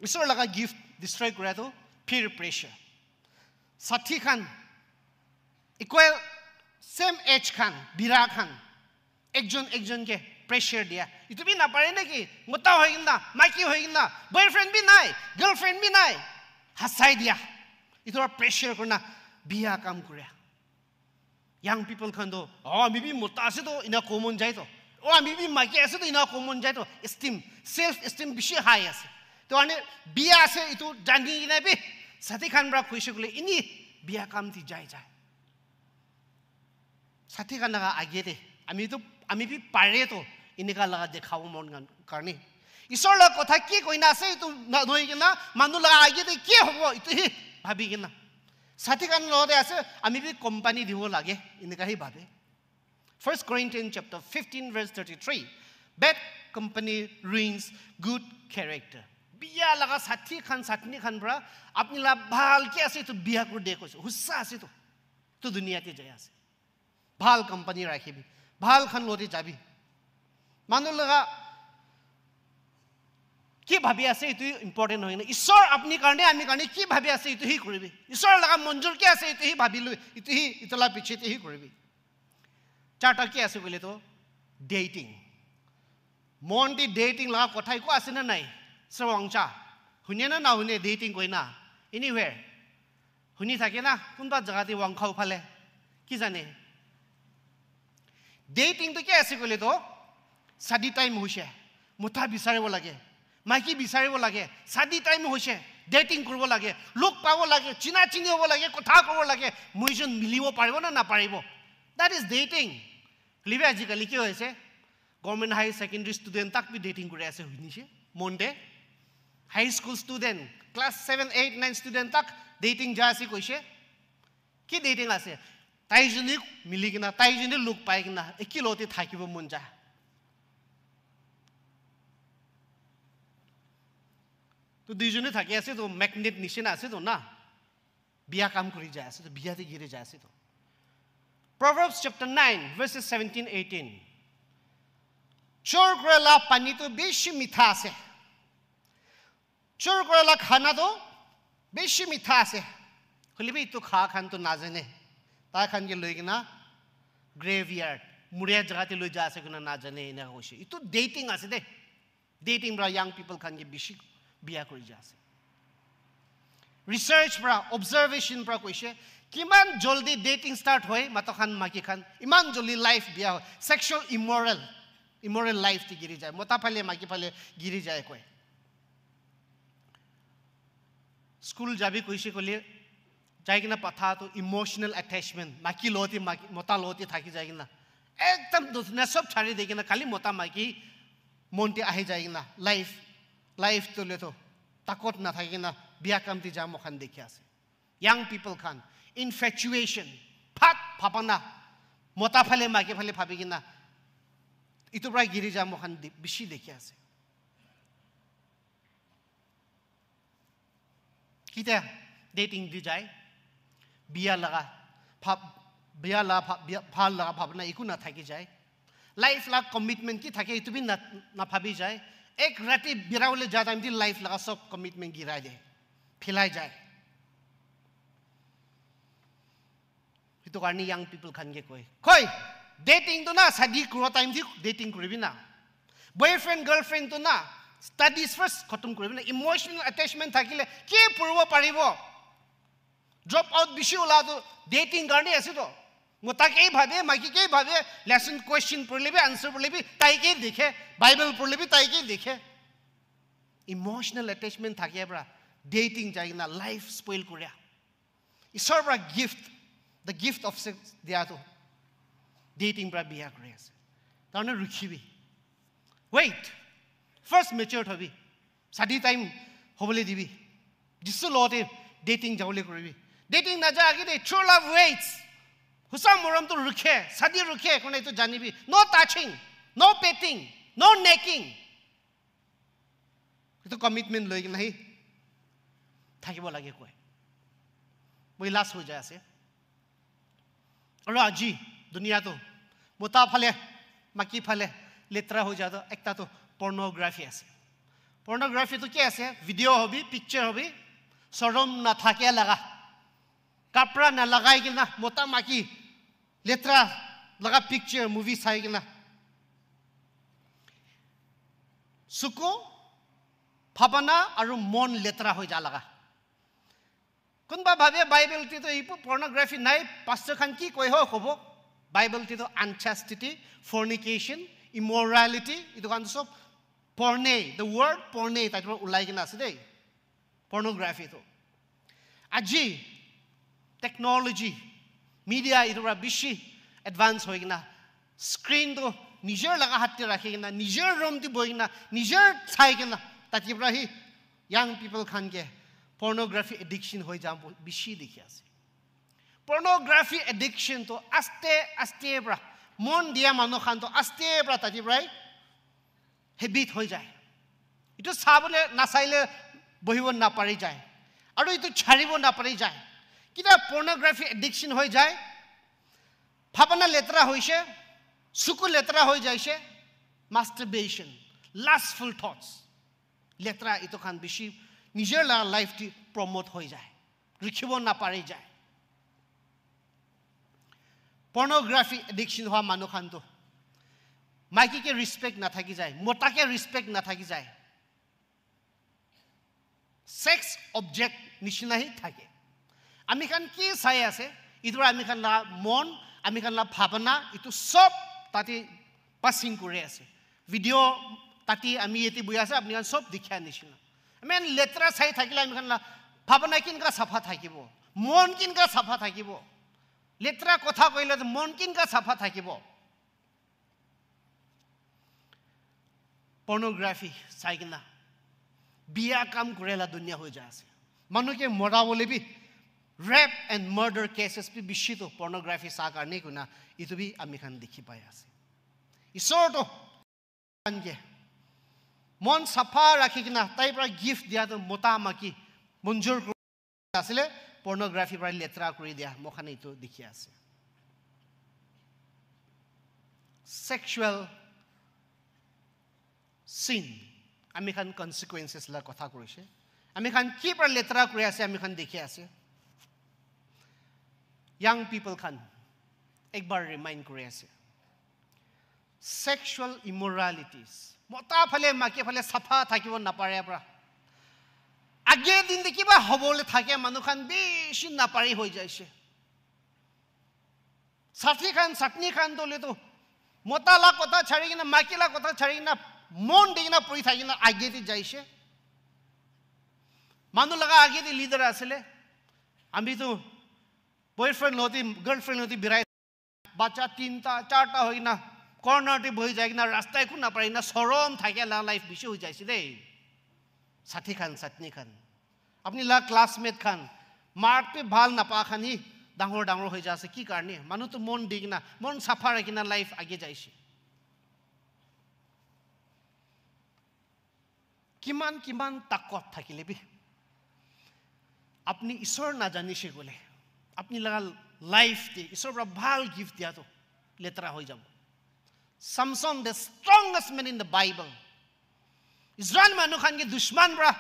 isor laga gift destroy kora to peer pressure sathi khan equal same age khan bira khan একজন কে pressure দিয়া ইটো B না পারে নাকি মোটা হই না মাইকি হই না বয়ফ্রেন্ড বি নাই গার্লফ্রেন্ড বি নাই হাসাই দিয়া ইটো প্রেসার করনা বিয়া কাম করে ইয়াং পিপল খান তো আমি বি মোটা আছে তো ইনা কমন যায় তো আমি বি মাইকি আছে তো ইনা কমন যায় তো এস্টিম সেলফ এস্টিম বেশি হাই আছে তো মানে বিয়া আছে ইটো জানি না বি সাথী খান বরা কইছে গলে ইনি বিয়া কাম তি যায় সাথী খান লাগা আগে দে আমি বি পাৰে তো এনেকা লাগা দেখাব মন কাৰণে ঈশ্বৰ লগ কথা কি কইনা আছে ইটো নই কিনা মানুহ লাগা আগে দে কি হ'ব ইটো হি ভাবি কিনা সাথী কান লতে আছে আমি বি কোম্পানী দিব লাগে এনেকা হি ভাবে 1 Corinthians chapter 15 verse 33 bad company ruins good character বিয়া লাগা সাথী খান বৰা আপনি লা ভাল কি আছে তো বিয়া কৰি দে কৈছে হুসা আছে তো দুনিয়াতে যায় আছে ভাল কোম্পানী ৰাখিবি ভাল খান লতে যাবি মানুহ লগা কি ভাবি আছে ইটো ইম্পৰ্টেন্ট হয় না ঈশ্বৰ আপনি কাৰণে আমি কাৰণে কি ভাবি আছে ইটো হি কৰিবি ঈশ্বৰ লগা মঞ্জুৰ কি আছে ইটো হি ভাবিলো ইটো হি ইতলা পিছতে হি কৰিবি চাৰটা কি আছে কইলে তো ডেটিং মনটি ডেটিং লগা কথাই কো আছে না নাই শ্ৰৱংচা শুনে না শুনে ডেটিং কই না এনিৱেৰ শুনি থাকে না কোনবা জাগাতে ওয়াংখাও ফালে কি জানে ডেটিং তো কি আছে কইলে তো সাদি টাইম হৈছে মুঠা বিচাৰিব লাগে মাইকি বিচাৰিব লাগে সাদি টাইম হৈছে ডেটিং কৰিব লাগে লোক পাব লাগে চিনা চিনি হ'ব লাগে কথা ক'ব লাগে মইজন মিলিব পাৰিব না নাপাৰিব that is dating লিবে আজিকালি কি হৈছে গভৰ্ণমেণ্ট হাই সেকেন্ডাৰী ষ্টুডেণ্ট তাক বি ডেটিং কৰি আছে শুনিছে মনডে হাই স্কুল ষ্টুডেণ্ট ক্লাছ 7 8 9 ষ্টুডেণ্ট তাক ডেটিং যা আছে কৈছে কি ডেটিং আছে তাইজনী মিলি কিনা তাইজনী লোক পাই কিনা একিলতে থাকিব মন যায় তো দুইজনে থাকি আছে তো ম্যাগনেট নিচিনা আছে তো না বিয়া কাম কৰি যায় আছে তো বিয়াতে গিৰে যায় আছে তো Proverbs chapter 9 verses 17 18 চোৰ কৰিলা পানীটো বেছি মিঠা আছে চোৰ কৰিলা খানাটো বেছি মিঠা আছে হলিবি তো খা খানটো নাজানে তাই খানকে লৈ কিনা গ্ৰেভয়াৰ্ড মুৰিয়া জাগাতে লৈ যা আছে কিনা নাজানে এনে কৈছে ইটো ডেটিং আছে দে ডেটিং ব্ৰা ইয়াং পিপল খানকে বেছি বিয়া কৰি যা আছে ৰিসাৰ্চ ব্ৰা অবজাৰভেশ্যন ব্ৰা কৈছে কিমান জলদি ডেটিং স্টাৰ্ট হয় মাতখান মাকি খান ইমান জলদি লাইফ বিয়া হয় সেক্সুয়াল ইমোৰেল লাইফ তি গিৰি যায় মতা ফালে মাকি ফালে গিৰি যায় কয় স্কুল যাবি কৈছে কলি যাই কিনা পাথা তো ইমোশনাল অ্যাটাচমেন্ট মাকি লতি মতা লতি থাকি যায় কিনা একদম দুসনা সব ছাড়ি দে কিনা খালি মতা মাকি মনতে আহি যায় কিনা লাইফ তো লেতো তাকত না থাকি কিনা বিয়া কামতি যা মখান দেখি আছে young people খান infatuation ফাট ফাপানা মতা ফালে মাকি ফালে ভাবি কিনা ইটো প্রায় গিরি যা মখান বেশি দেখি আছে কিটা ডেটিং দি যায় বিয়া লাগা ভাল লাগা ভাবনা একো না থাকি যায় লাইফ লাগ কমিটমেন্ট কি থাকে ইটো বি না ভাবি যায় এক রাতে বিরাউলে যা টাইম দি লাইফ লাগা সব কমিটমেন্ট গিরাই দে ফিলাই যায় ইটো কারণে ইয়াং পিপল খানকে কই ডেটিং তো না শাদি করা টাইম দি ডেটিং করবি না বয়ফ্রেন্ড গার্লফ্রেন্ড তো না স্টাডিজ ফার্স্ট খতম করবি না ইমোশনাল অ্যাটাচমেন্ট থাকিলে কি পড়ব পারিব ড্রপ আউট বেশি ওলা তো ডেটিং কারণে আছে তো মোতাকেই ভাবে মাকিকেই ভাবে লেসন কোয়েশ্চন পড়লেবি আনসার পড়লেবি তাইকেই দেখে বাইবেল পড়লেবি তাইকেই দেখে ইমোশনাল অ্যাটাচমেন্ট থাকে ব্রা ডেটিং যাই না লাইফ স্পয়েল করিয়া ঈশ্বর bra gift the gift of sex দিয়া তো ডেটিং ব্রা বিয়া করে আছে তাহলে রুখিবি ওয়েট ফার্স্ট ম্যাচিউরড হবি শাদি টাইম হবলে দিবি যিসু লতে ডেটিং যাবলে করবি ডেটিং না যা আগে দে ট্রু লাভ ওয়েটস হুসা মরম তো রুখে শাদি রুখে কোনে তো জানিবি নো টাচিং নো পেটিং নো নেকিং তো কমিটমেন্ট লই নাই থাকিব লাগে কয় বই লাস হৈ যায় আছে আৰু আজি দুনিয়া তো মোতা ফালে মাকি ফালে লেত্রা হৈ যায় তো একটা তো পর্নোগ্রাফি আছে পর্নোগ্রাফি তো কি আছে ভিডিও হবি পিকচার হবি শরম না থাকে লাগা কাপড়া না লাগাই কিনা মোতা মাকি লেত্রা লাগা পিকচার মুভি চাই কিনা সুকো ভাবনা আৰু মন লেত্রা হৈ যা লাগা কোনবা ভাবে বাইবেল তি তো এই পর্নোগ্রাফি নাই পাস্টার খান কি কই হবো বাইবেল তি তো আনচাস্টিটি fornication immorality itu kan sop porne the word porne ta ulai kina ase dei pornography to aji technology media itu ra bishi advance hoi kina screen to nijer laga hatte rakhi kina nijer room ti boi kina nijer chai kina tati bra hi young people khan ke pornography addiction hoi jam bishi dikhi ase pornography addiction to aste bra মন দিয়া মানুহ খান তো আস্তে প্রাতাজি রাই habit হৈ যায় ইটো সাবলে নাচাইলে বহিব না পাৰি যায় আৰু ইটো ছাড়িব না পাৰি যায় কিটা পর্নোগ্রাফি এডিকশন হৈ যায় ভাবনা লেত্রা হইছে সুকু লেত্রা হৈ যাইছে মাস্টারবেশন লাস্টফুল থটস লেত্রা ইটো খান বেশি নিজের লাইফ টি প্রমোট হৈ যায় রিখিব না পাৰি যায় pornography addiction hoa manu khan to maiki ke respect na thaki jay mota ke respect na thaki jay sex object nishina hi thake ami khan ki sai ase idura ami khan la mon ami khan la bhabana itu sob tati passing kore ase video tati ami eti buya ase apni khan sob dikhya nishina মেন লেত্ৰা চাই থাকিলে আমি খান ভাবনা কিনকা সাফা থাকিব মন কিনকা সাফা থাকিব লেত্ৰা কথা কইলে মন কিনকা সাফা থাকিব pornography চাই কিনা বিয়া কাম কৰেলা দুনিয়া হৈ যায় আছে মানুহে মৰা বলে বি rape and murder cases বি বিশিত pornography সা কাৰণে কোনা ইটো বি আমি খান দেখি পাই আছে ঈশ্বৰ তো আনকে মন সাফা ৰাখি কিনা তাই পৰা গিফট দিয়া তো মোটা মাকি মঞ্জুৰ আছিলে pornography পৰা লেত্ৰা কৰি দিয়া মখানে ইটো দেখি আছে sexual sin আমি খান consequences la কথা কৰিছে আমি খান কি পৰা লেত্ৰা কৰি আছে আমি খান দেখি আছে young people খান একবাৰ ৰিমাইন্ড কৰি আছে sexual immoralities মতা ফালে মাকে ফালে সাফা থাকিব নাপাৰে পৰা আগে দিন দেখিবা হবলে থাকে মানুহ খান বেছি নাপাৰি হৈ যাইছে চাটনি খান দলে তো মতা লা কথা ছাড়ি কিনা মাকিলা কথা ছাড়ি কিনা মন দিনা পৰি থাকি না আগে দি যাইছে মানুহ লগা আগে দি লিডাৰ আছিলে আমি তো বয়ফ্ৰেন্ড লতি গাৰ্লফ্ৰেন্ড লতি বিৰাই বাচ্চা তিনটা চারটা হৈ না কর্নারটি বহি যায় না রাস্তায় কোন না পারি না সরম থাকে লাইফ বেশি হৈ যাইছে দেই সাথী খান চাটনি খান আপনি লা ক্লাসমেট খান মারতে ভাল নাপা খানি ডাঙৰ ডাঙৰ হৈ যাছে কি কাৰণে মানুহ তো মন দি কিনা মন সাফা ৰাখি না লাইফ আগে যাইছে কিমান কিমান তাকত থাকিলে বি আপনি ঈশ্বৰ না জানিছে গলে আপনি লাগা লাইফ দি ঈশ্বৰ পৰা ভাল গিফট দিয়া তো লেত্ৰা হৈ যাব Samson the strongest man in the Bible Israel মানুহ খান কি দুশ্মন পৰা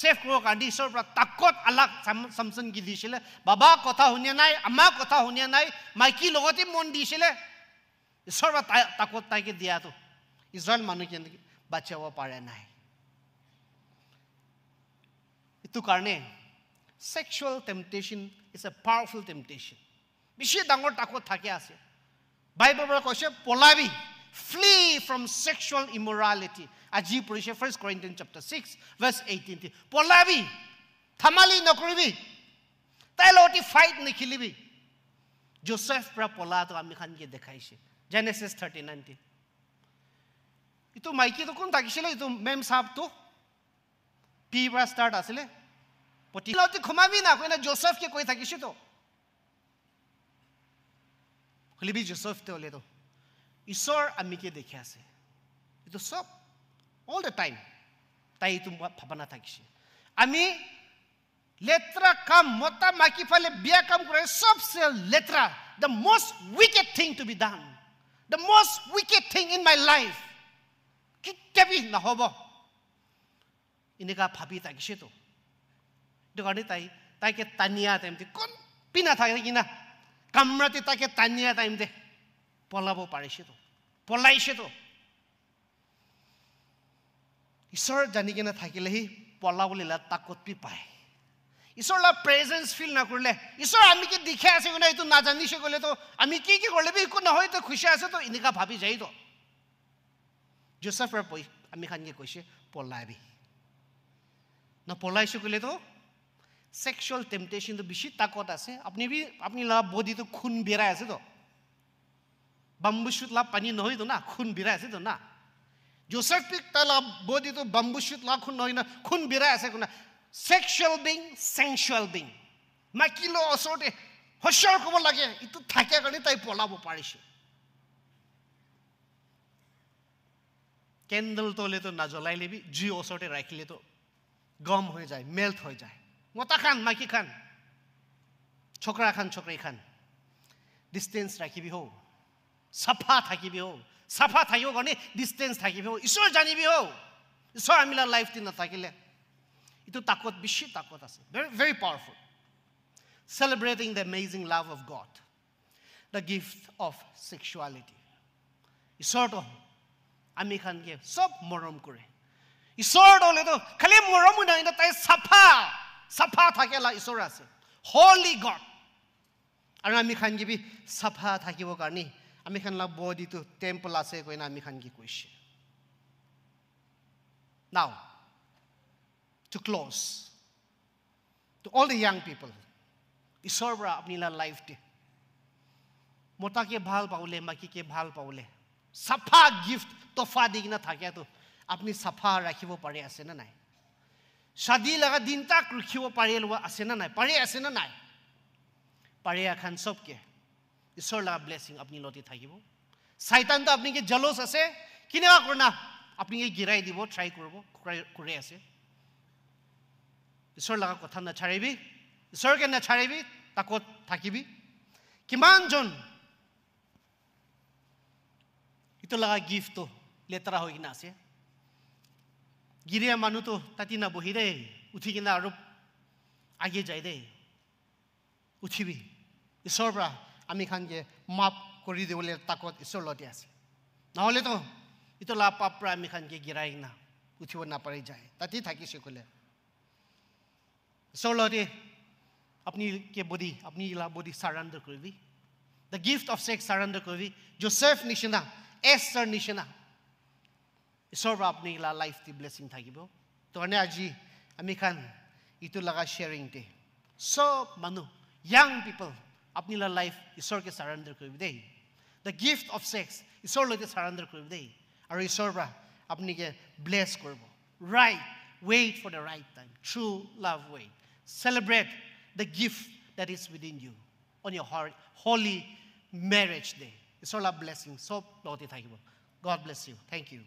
সেফ কৰক আদি ঈশ্বৰ পৰা তাকত আলাক Samson কি দিছিলে বাবা কথা শুনিয়া নাই আমা কথা শুনিয়া নাই মাইকি লগতে মন দিছিলে ঈশ্বৰ পৰা তাকত তাইকে দিয়া তো ইজৰাইল মানুহ কি বাচাব পাৰে নাই ইটো কাৰণে sexual temptation is a powerful temptation বেছি ডাঙৰ তাকত থাকে আছে বাইবেল পৰা কৈছে পলাবি flee from sexual immorality আজি পঢ়িছে 1 Corinthians chapter 6 verse 18 পলাবি থামালি নকৰিবি তাই লগতে ফাইট নখিলিবি জোসেফ পৰা পলাটো আমি খান কি দেখাইছে Genesis 30:19 ইটো মাইকি তো কোন থাকিছিলে ইটো মেম সাহেব তো পি পৰা স্টার্ট আছিলে পটিলাতে ঘুমাবি না কইনা জোসেফ কে কই থাকিছে তো হলিবি জোসেফ তে হলে তো ঈশ্বৰ আমি কে দেখি আছে ইটো সব all the time তাই ইটো ভাবনা থাকিছে আমি লেত্ৰা কাম মতা মাকি ফালে বিয়া কাম কৰে সবসে লেত্ৰা the most wicked thing to be done the most wicked thing in my life কিতাবি না হব ইনেকা ভাবি থাকিছে তো দোকানে তাইকে তানিয়া টাইমতে কোন পিনা থাকে কিনা কামৰাতে তাকে তানিয়া টাইমতে পলাব পাৰিছে তো পলাইছে তো ঈশ্বৰ জানি কিনা থাকিলেহি পলাবলৈ তাকত পি পায় ঈশ্বৰ লা প্ৰেজেন্স ফিল না কৰিলে ঈশ্বৰ আমি কি দেখে আছে কোনে এইটো না জানিছে গলে তো আমি কি কৰিলে বি একো নহয় তো খুশি আছে তো ইনেকা ভাবি যাই তো জোসেফৰ আমি খান কি কৈছে পলাবি না পলাইছে গলে তো sexual temptation to বেশি তাকত আছে আপনি লা বডি তো খুন বিৰাই আছে তো বাম্বু শুট লা পানী নহয় তো না খুন বিৰাই আছে তো না জোসেফ পিক লা বডি তো বাম্বু শুট লা খুন নহয় না খুন বিৰাই আছে কোনা sexual being sensual being মাকিলো অসৰতে হসৰ কব লাগে ইটো থাকে কাৰণে তাই পলাব পাৰিছে কেন্ডল তলে তো না জ্বলাই লিবি জি অসৰতে ৰাখিলে তো গম হৈ যায় মেল্ট হৈ যায় মতা খান মাইকি খান ছোকৰা খান ছোকৰি খান ডিস্টেন্স ৰাখিবি হও সাফা থাকিবি হও সাফা থাকিব কাৰণে ডিস্টেন্স থাকিবি হও ঈশ্বৰ জানিবি হও ঈশ্বৰ আমিলা লাইফ দি নাথাকিলে ইটো তাকত বেছি তাকত আছে very very powerful celebrating the amazing love of God the gift of sexuality ঈশ্বৰ তো আমি খান কে সব মৰম কৰে ঈশ্বৰ দলে তো খালি মৰম নাই না তাই সাফা থাকেলা ঈশ্বৰ আছে holy God আৰু আমি খান কি সাফা থাকিব কাৰণে আমি খান লা বডি তো টেম্পল আছে কইনা আমি খান কি কৈছে now to close. To all the young people, Isor pra apni la life te. Mota ke bhal paule, maki ke bhal paule. Sapha gift tofa digna thakya to apni sapha rakhibo pare ase na nai. Shadi laga din tak rakhibo pare lwa ase na nai. Pare ase na nai. Pare akhan sob ke. Isor laga blessing apni loti thakibo. Saitan to apni ke jealous ase. Kineba korna apni ke girai dibo try korbo kore ase. Isor laga kotha na charibi. Isor ke na charibi takot thakibi. Kiman jon ito laga gift to letra hoy na ase. Giriya manu to tati na bohi de uthi kina arup age jai de. Uthibi. Isor pra ami khan ke map kori debole takot Isor loti ase. Nahole to ito la pap pra ami khan ke girai na uthibo na pare jai. Tati thaki sekole. Isor loti apni ke body apni la body surrender korbi. The gift of sex surrender korbi. Joseph nishina, Esther nishina. Isor pra apni la life ti blessing thakibo. To ane aji ami khan ito laga sharing te. So manu young people apni la life Isor ke surrender korbi dei. The gift of sex Isor loti surrender korbi dei. Aru Isor pra apni ke bless korbo. Right, wait for the right time. True love wait. Celebrate the gift that is within you on your heart, holy marriage day. It's all a blessing. So, Lord, thank you. God bless you. Thank you.